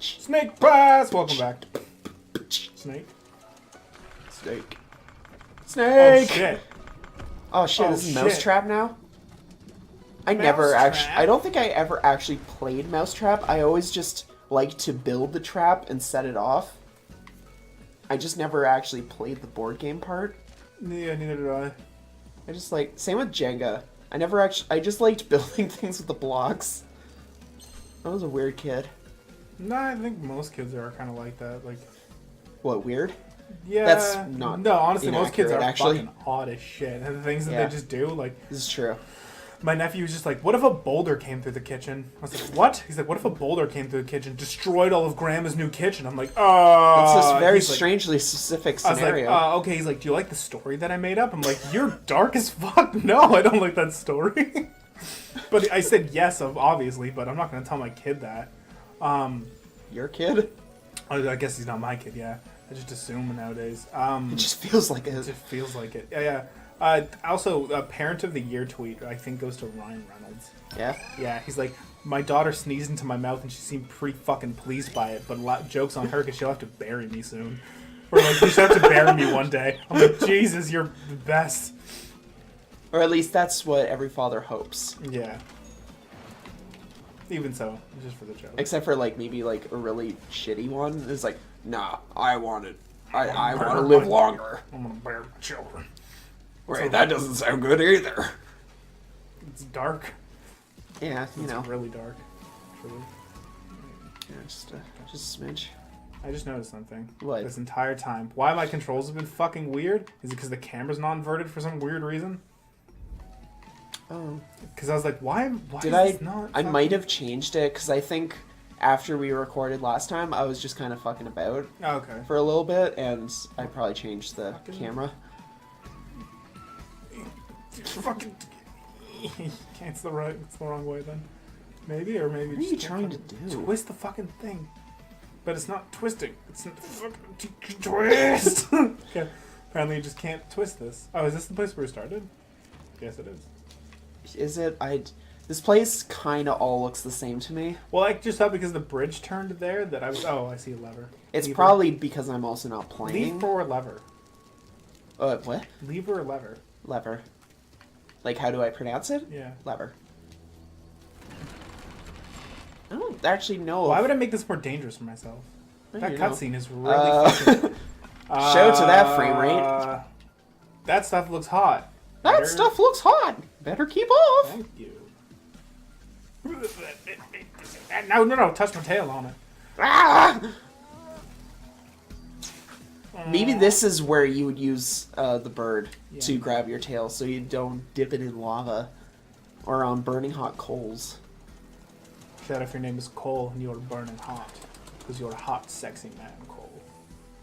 Snake pass! Welcome back. Snake? Snake. Oh, Snake! shit. Oh, shit, Oh, this is shit. Mousetrap now? I never Mousetrap? actually... I don't think I ever actually played Mousetrap. I always just like to build the trap and set it off. I just never actually played the board game part. Yeah, neither did I. I just like... Same with Jenga. I just liked building things with the blocks. I was a weird kid. No, I think most kids are kind of like that. Like, What, weird? yeah. That's not No, honestly, most kids are inaccurate, actually. fucking odd as shit. And the things that Yeah. they just do, like, This is true. my nephew was just like, what if a boulder came through the kitchen? I was like, what? He's like, what if a boulder came through the kitchen, destroyed all of Grandma's new kitchen? I'm like, oh. It's this very He's like- strangely specific I was scenario. like, okay. He's like, do you like the story that I made up? I'm like, you're dark as fuck. No, I don't like that story. But I said yes, obviously, but I'm not going to tell my kid that. Your kid? I guess he's not my kid, yeah. I just assume nowadays. It just feels like It it. just feels like it. Yeah. Also, Parent of the Year tweet, I think, goes to Ryan Reynolds. Yeah? Yeah, he's like, my daughter sneezed into my mouth and she seemed pretty fucking pleased by it, but joke's on her because she'll have to bury me soon. Or like, she'll have to bury me one day. I'm like, Jesus, you're the best. Or at least that's what every father hopes. Yeah. Even so, it's just for the joke. Except for like maybe like a really shitty one. It's like, nah, I want to live longer. I'm gonna bury my children. Wait, that doesn't sound good either. It's dark. Yeah, you It's know. really dark. Truly. Yeah, just a smidge. I just noticed something. What? This entire time. Why my controls have been fucking weird? Is it because the camera's not inverted for some weird reason? Oh. Because I was like, why Did is I? this not I fucking- might have changed it because I think after we recorded last time, I was just kind of fucking about Oh, okay. for a little bit, and I probably changed the Fucking- camera. Fucking. It's the wrong way then. Maybe, or maybe. What are you trying to do? Twist the fucking thing. But it's not twisting. It's not fucking twist. Okay. Apparently, you just can't twist this. Oh, is this the place where we started? Yes, it is. Is it? This place kind of all looks the same to me. Well, I just thought because the bridge turned there that I was. Oh, I see a lever. It's Lever. probably because I'm also not playing. Lever or lever? What? Lever or lever? Lever. Like, how do I pronounce it? Yeah. Lever. I don't actually know. Why would I make this more dangerous for myself? That you know. cutscene is really fucking... Show to that frame rate. That stuff looks hot. That Better- stuff looks hot. Better keep off. Thank you. No, touch my tail on it. Ah! Maybe this is where you would use the bird to grab your tail so you don't dip it in lava or on burning hot coals. Shout out if your name is Cole and you are burning hot. Because you're a hot, sexy man, Cole.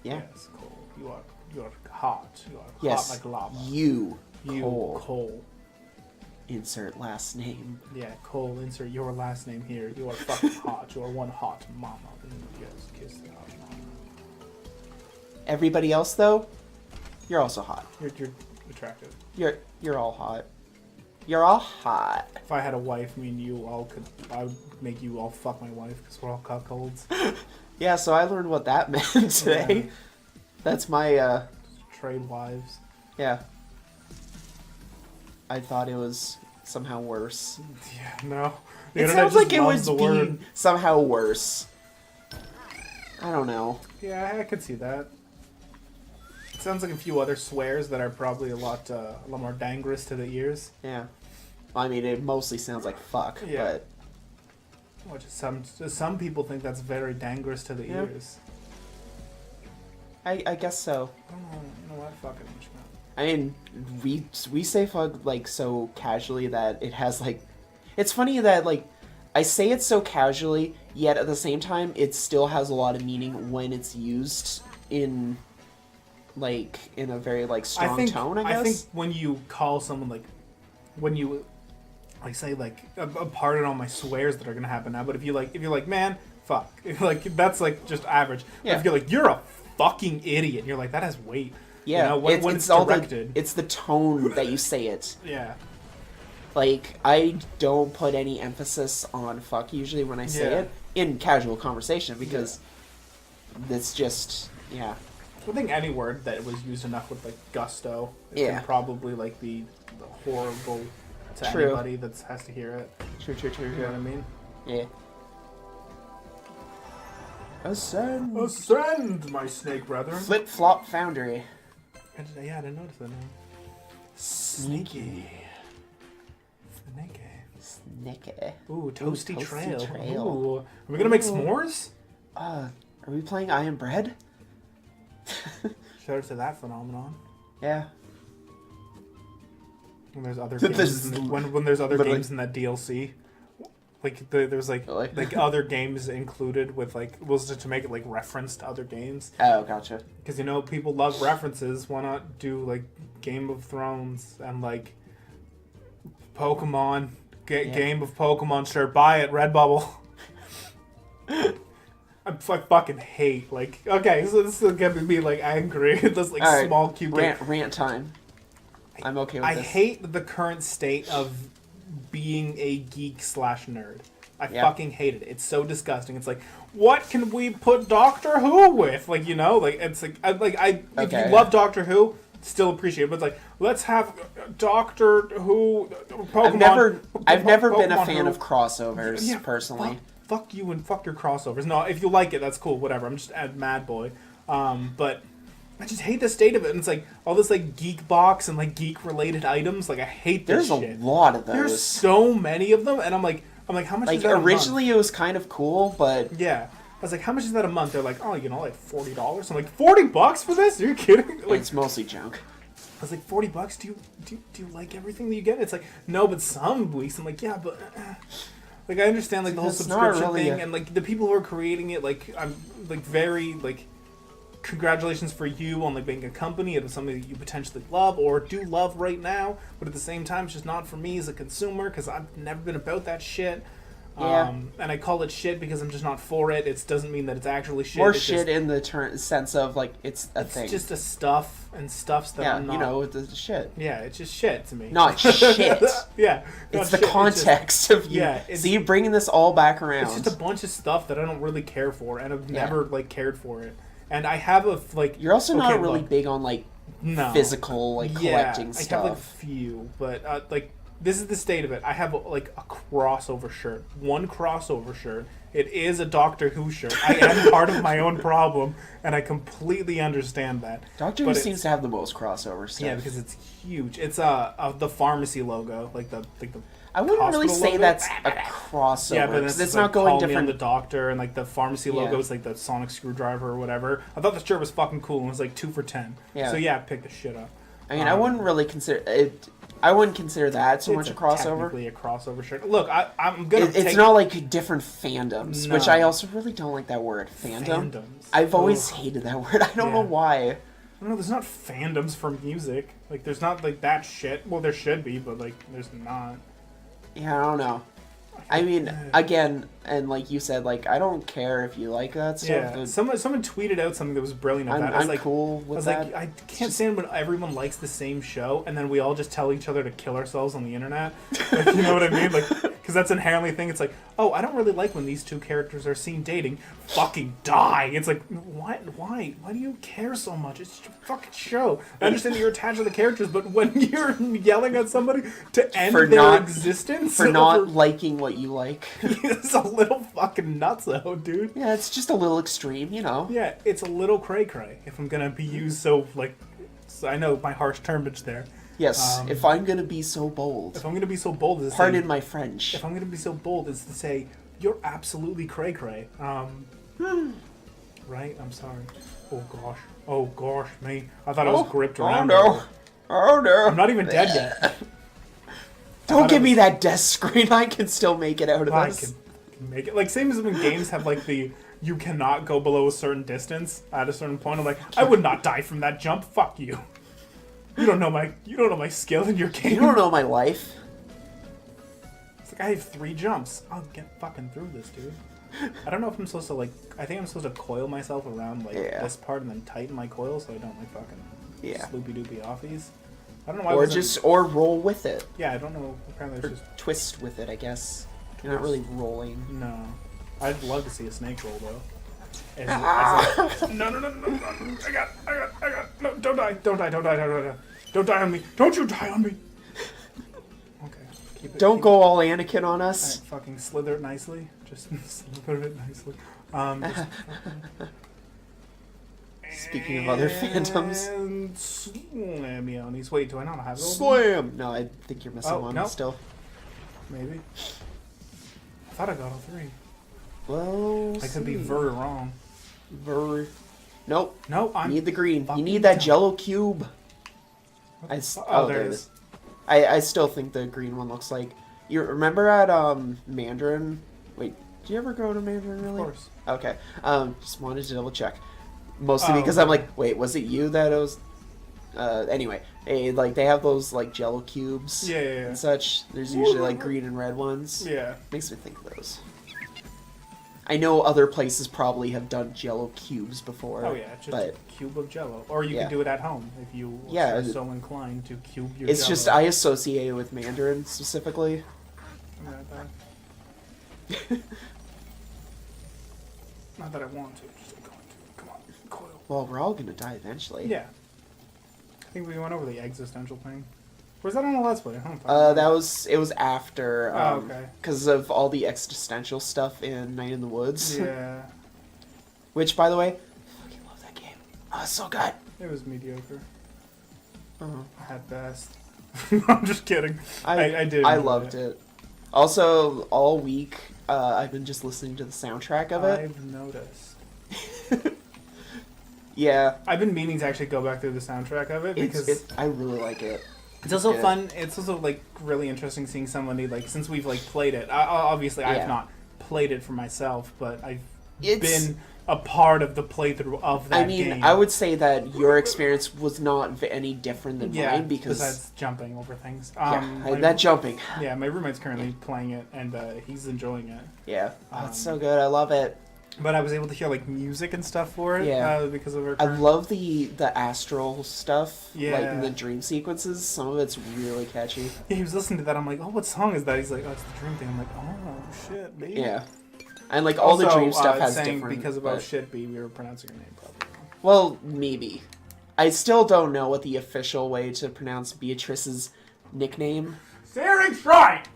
Yeah. Yes, Cole. You are hot. You are Yes. hot like lava. You, You, Cole. Cole. Insert last name. Yeah, Cole, insert your last name here. You are fucking hot. You are one hot mama. Yes, kiss the hot mama. Everybody else, though, you're also hot. You're attractive. You're all hot. You're all hot. If I had a wife, me and you all could... I would make you all fuck my wife because we're all cuckolds. Yeah, so I learned what that meant today. Yeah. That's my, Trade wives. yeah. I thought it was somehow worse. Yeah, no. The It internet sounds just like it loves would the be word. somehow worse. I don't know. Yeah, I could see that. It sounds like a few other swears that are probably a lot more dangerous to the ears. Yeah. I mean, it mostly sounds like fuck, Yeah. Which some people think that's very dangerous to the Yeah. ears. but I guess so. I don't know, you know what? Fuck it, I'm just gonna... I mean, we say fuck, like, so casually that it has, like... It's funny that, like, I say it so casually, yet at the same time, it still has a lot of meaning when it's used in, like, in a very, like, strong tone, I guess? I think when you call someone, like, when you, like, say, like, pardon all my swears that are gonna happen now, but if you're like, man, fuck, like, that's, like, just average. But Yeah. if you're like, you're a fucking idiot, and you're like, that has weight. Yeah, You know, when it's all directed. it's the tone that you say it. Yeah. Like, I don't put any emphasis on fuck usually when I say Yeah. it in casual conversation because it's just, yeah. I think any word that was used enough with like gusto, it Yeah. can probably like be horrible to True. anybody that has to hear it. True. You know what I mean? Yeah. Ascend. Ascend, my snake brethren. Flip Flop Foundry. I didn't notice that name. Sneaky. Snake. Sneaky. Ooh, toasty, Toasty trail. Trail. Ooh. Are we gonna make Ooh. s'mores? Are we playing I Am Bread? Shout out to that phenomenon. Yeah. When there's other This games, is when there's other literally- games in that DLC, like there's like Really? like other games included with like was to make it like reference to other games. Oh, gotcha. Because people love references. Why not do like Game of Thrones and like Pokemon? Game of Pokemon shirt. Buy it. Redbubble. I fucking hate like. Okay, so this is gonna be like angry. This like All right, small cute game. rant time. I'm okay with I this. hate the current state of being a geek / nerd. I Yeah. fucking hate it. It's so disgusting. It's like, what can we put Doctor Who with? Like, like it's like if Okay. you love Doctor Who, still appreciate it. But it's like, let's have Doctor Who, Pokemon. I've never been a Pokemon fan Who. of crossovers Yeah, personally. Fuck you and fuck your crossovers. No, if you like it, that's cool. Whatever. I'm just a mad boy. But I just hate the state of it. And it's like all this like geek box and like geek related items. Like I hate this There's shit. a lot of those. There's so many of them, and I'm like, how much Like is that a originally it was kind of cool, but month? Yeah. I was like, how much is that a month? They're like, oh, like $40. I'm like, $40 for this? Are you kidding? Like, it's mostly junk. I was like, $40? Do you like everything that you get? It's like, no, but some weeks. I'm like, yeah, but like I understand like the whole It's not subscription really thing, a- and like the people who are creating it, like I'm like very like congratulations for you on like being a company. It was something that you potentially love or do love right now, but at the same time, it's just not for me as a consumer because I've never been about that shit. Yeah. And I call it shit because I'm just not for it. It doesn't mean that it's actually shit. More It's shit just, in the sense of like it's a it's thing. just a stuff and stuffs that yeah, I'm not. you know, the shit. Yeah, it's just shit to me. Not shit. Yeah. not It's the shit, just- context of you. yeah, it's- See, bringing this all back around. It's just a bunch of stuff that I don't really care for, and I've Yeah. never like cared for it. And I have a like. You're also not okay, really look, big on like no. physical like collecting I stuff. have like few, but like this is the state of it. I have like a crossover shirt, one crossover shirt. It is a Doctor Who shirt. I am part of my own problem, and I completely understand that. Doctor But Who it's- seems to have the most crossover stuff. Yeah, because it's huge. It's the pharmacy logo, like the I wouldn't really hospital say logo. that's a crossover. Yeah, but 'cause it's not like, going call me different. on the doctor, and like the pharmacy Yeah. logo is like the sonic screwdriver or whatever. I thought the shirt was fucking cool and it was like 2 for $10. Yeah. So yeah, pick the shit up. I mean, I wouldn't really consider it. I wouldn't consider that so It's much a crossover. Technically a crossover shirt. Look, I'm gonna. It's not like different fandoms, which No. I also really don't like that word. Fandom. Fandoms. I've always Ugh. hated that word. I don't know Yeah. why. I don't know. There's not fandoms for music. Like there's not like that shit. Well, there should be, but like there's not. Yeah, I don't know. I mean, again, and like you said, like I don't care if you like that stuff. Yeah. but Someone tweeted out something that was brilliant. Of I'm, that. I was I'm like, cool I with was that. like, I can't stand when everyone likes the same show and then we all just tell each other to kill ourselves on the internet. Like, you know what I mean? Like, because that's inherently a thing. It's like, oh, I don't really like when these two characters are seen dating. Fucking die. It's like, what? Why? Why do you care so much? It's just a fucking show. I understand that you're attached to the characters, but when you're yelling at somebody to end For their not- existence for not over- liking what you like. it's a little fucking nutso, dude. Yeah, it's just a little extreme, you know. Yeah, it's a little cray-cray, if I'm gonna be used so, like, so I know my harsh termage there. Yes, if I'm gonna be so bold. If I'm gonna be so bold as to Pardon say, my French. if I'm gonna be so bold as to say, you're absolutely cray-cray. Right? I'm sorry. Oh gosh, me. I thought I was gripped around. no. Oh no. I'm not even dead yet. Don't give me that death screen. I can still make it out of I this. can make it. Like, same as when games have, like, the you cannot go below a certain distance at a certain point. I'm like, I would not die from that jump. Fuck you. You don't know my skill in your game. You don't know my life. It's like, I have 3 jumps. I'll get fucking through this, dude. I don't know if I'm supposed to, like, I think I'm supposed to coil myself around, like, Yeah. this part and then tighten my coil so I don't, like, fucking Yeah. sloopy-doopy offies. I don't know why. Or roll with it. Yeah, I don't know. Apparently, Or it's just twist with it, I guess. You're not really rolling. no. I'd love to see a snake roll though. No! I got. No! Don't die! Don't die on me! Don't you die on me! Okay. Don't go all Anakin on us. Alright, fucking slither it nicely. Just slither it nicely. Speaking of other phantoms. And Slamionis. Wait, do I not have those? Slam! No, I think you're missing one nope. still. Maybe. I thought I got all three. Well, I could be very wrong. Nope. No, I need the green. You need that Jello cube. There it is. I still think the green one looks like. You remember at Mandarin? Wait, did you ever go to Mandarin? Really? Of course. Okay. Just wanted to double check. Mostly because I'm like, wait, was it you that was? Anyway, they have those like Jello cubes. Yeah. And such. There's usually like green and red ones. Yeah. Makes me think of those. I know other places probably have done Jello cubes before. Oh yeah, just a cube of Jello, or you could do it at home if you are so inclined to cube your. It's Jell-O. just I associate it with Mandarin specifically. Not that I want to, just I'm going to. Come on, coil. Well, we're all gonna die eventually. Yeah. I think we went over the existential thing. Was that on the Let's Play? It was after. Okay. Because of all the existential stuff in Night in the Woods. Yeah. Which, by the way, I fucking love that game. Oh, it's so good. It was mediocre. Uh-huh. At best. I'm just kidding. I did. I loved it. Also, all week, I've been just listening to the soundtrack of it. I've noticed. Yeah. I've been meaning to actually go back through the soundtrack of it because I really like it. It's also fun. It's also like really interesting seeing somebody like since we've like played it. Obviously, I've not played it for myself, but I've been a part of the playthrough of that game. I would say that your experience was not any different than mine because besides jumping over things. That jumping. Yeah, my roommate's currently playing it and he's enjoying it. Yeah, it's so good. I love it. But I was able to hear like music and stuff for it. Yeah. Because of our. I love the astral stuff. Yeah. Like in the dream sequences. Some of it's really catchy. Yeah, he was listening to that. I'm like, oh, what song is that? He's like, oh, it's the dream thing. I'm like, oh shit, baby. Yeah. And like all the dream stuff has different. Because about shit, B, we were pronouncing your name probably wrong. Well, maybe. I still don't know what the official way to pronounce Beatrice's nickname. Searing's right.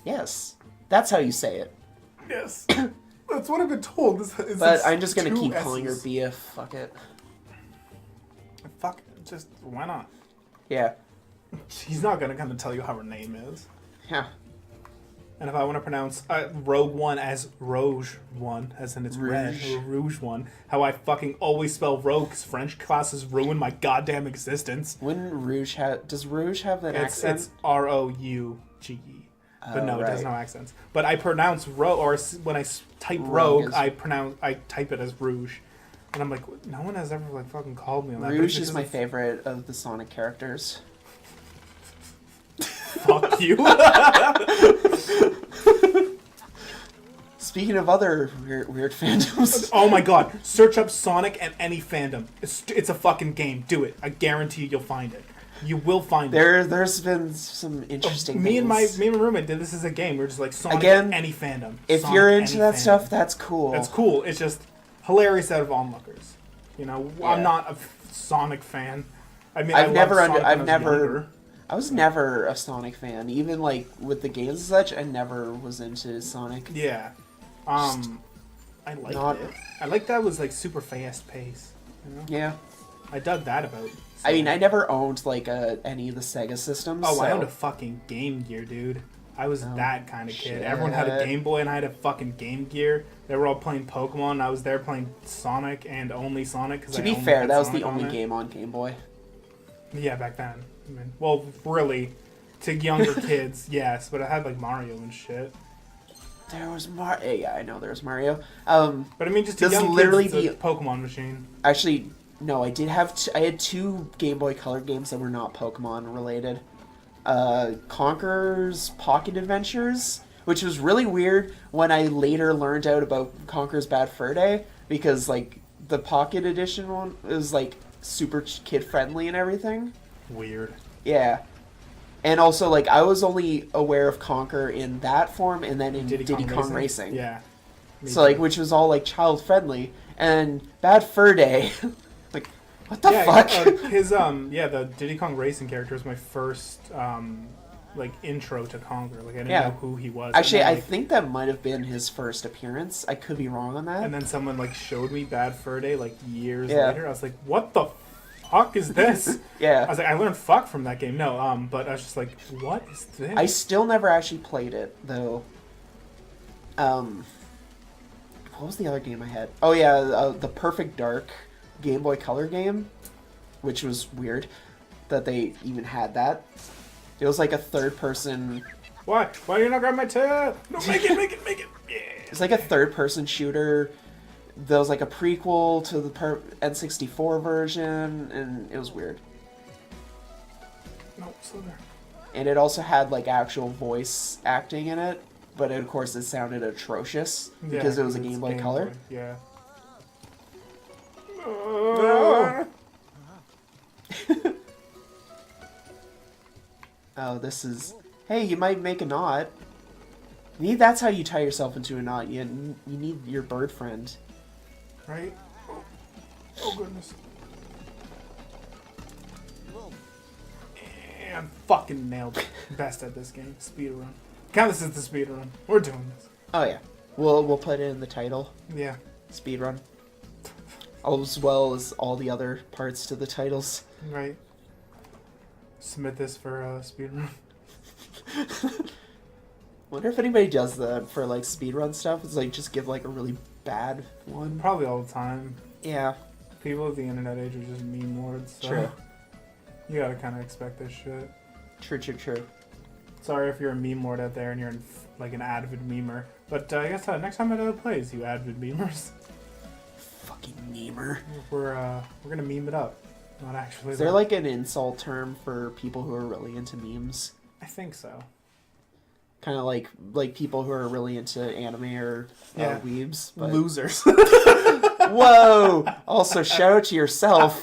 Yes, that's how you say it. Yes. That's what I've been told. But I'm just gonna keep calling her Bea. Fuck it. Fuck it. Just why not? Yeah. He's not gonna come and tell you how her name is. Yeah. And if I want to pronounce Rogue One as Rouge One, as in it's red, or Rouge One, how I fucking always spell Rogue because French classes ruin my goddamn existence. Does Rouge have that accent? It's Rouge. But no, it has no accents. But I pronounce or when I type Rogue, I type it as Rouge. And I'm like, no one has ever like fucking called me on that. Rouge is my favorite of the Sonic characters. Fuck you. Speaking of other weird fandoms. Oh my god, search up Sonic and any fandom. It's a fucking game. Do it. I guarantee you'll find it. You will find it. There's been some interesting things. Me and my roommate did this as a game. We're just like Sonic Again, any fandom. If Sonic, you're into that stuff, that's cool. That's cool. It's just hilarious out of onlookers. You know, Yeah. I'm not a Sonic fan. I mean, I was never a Sonic fan. Even like with the games and such, I never was into Sonic. Yeah. I liked it. I liked that it was like super fast pace. You know? Yeah. I dug that about. I mean, I never owned like any of the Sega systems. Oh, so. I owned a fucking Game Gear, dude. I was that kind of kid. Everyone had a Game Boy, and I had a fucking Game Gear. They were all playing Pokemon. And I was there playing Sonic and only Sonic. To be fair, that was the only game on Game Boy. Yeah, back then. I mean, well, really, to younger kids, yes, but I had like Mario and shit. There was Mario. Yeah, I know there was Mario. But I mean, just to young kids, it's a Pokemon machine. Actually, no, I did have. I had two Game Boy Color games that were not Pokemon related. Conker's Pocket Adventures, which was really weird when I later learned out about Conker's Bad Fur Day, because like the Pocket Edition one was like super kid friendly and everything. Weird. Yeah. And also, like, I was only aware of Conker in that form and then in Diddy Kong Racing. Yeah. So, like, which was all, like, child-friendly. And Bad Fur Day. Like, what the fuck? The Diddy Kong Racing character was my first, like, intro to Conker. Like, I didn't know who he was. Actually, then, I think that might have been his first appearance. I could be wrong on that. And then someone, like, showed me Bad Fur Day, like, years later. I was like, what the fuck is this? Yeah. I was like, I learned fuck from that game. No, but I was just like, what is this? I still never actually played it, though. What was the other game I had? Oh, yeah, the Perfect Dark Game Boy Color game, which was weird that they even had that. It was like a third-person... Why? Why are you not grabbing my tab? No, make it! Yeah. It's like a third-person shooter. There was like a prequel to the N64 version, and it was weird. No, slow there. And it also had like actual voice acting in it, but of course it sounded atrocious because it was a Game Boy Color. Yeah. Oh, this is... Hey, you might make a knot. That's how you tie yourself into a knot. You need your bird friend. Right? Oh goodness. And fucking nailed it. Best at this game. Speedrun. Count this as the speedrun. We're doing this. Oh yeah. We'll put it in the title. Yeah. Speedrun. As well as all the other parts to the titles. Right. Submit this for speedrun. Wonder if anybody does that for like speedrun stuff. It's like just give like a really bad one. Probably all the time. Yeah. People of the internet age are just meme lords. So True. You gotta kind of expect this shit. True. Sorry if you're a meme lord out there and you're like an avid memer. But I guess next time it plays, you avid memers. Fucking memer. We're gonna meme it up. Not actually. Is there like an insult term for people who are really into memes? I think so. Kind of like people who are really into anime or weebs. But... Losers. Whoa! Also, shout out to yourself.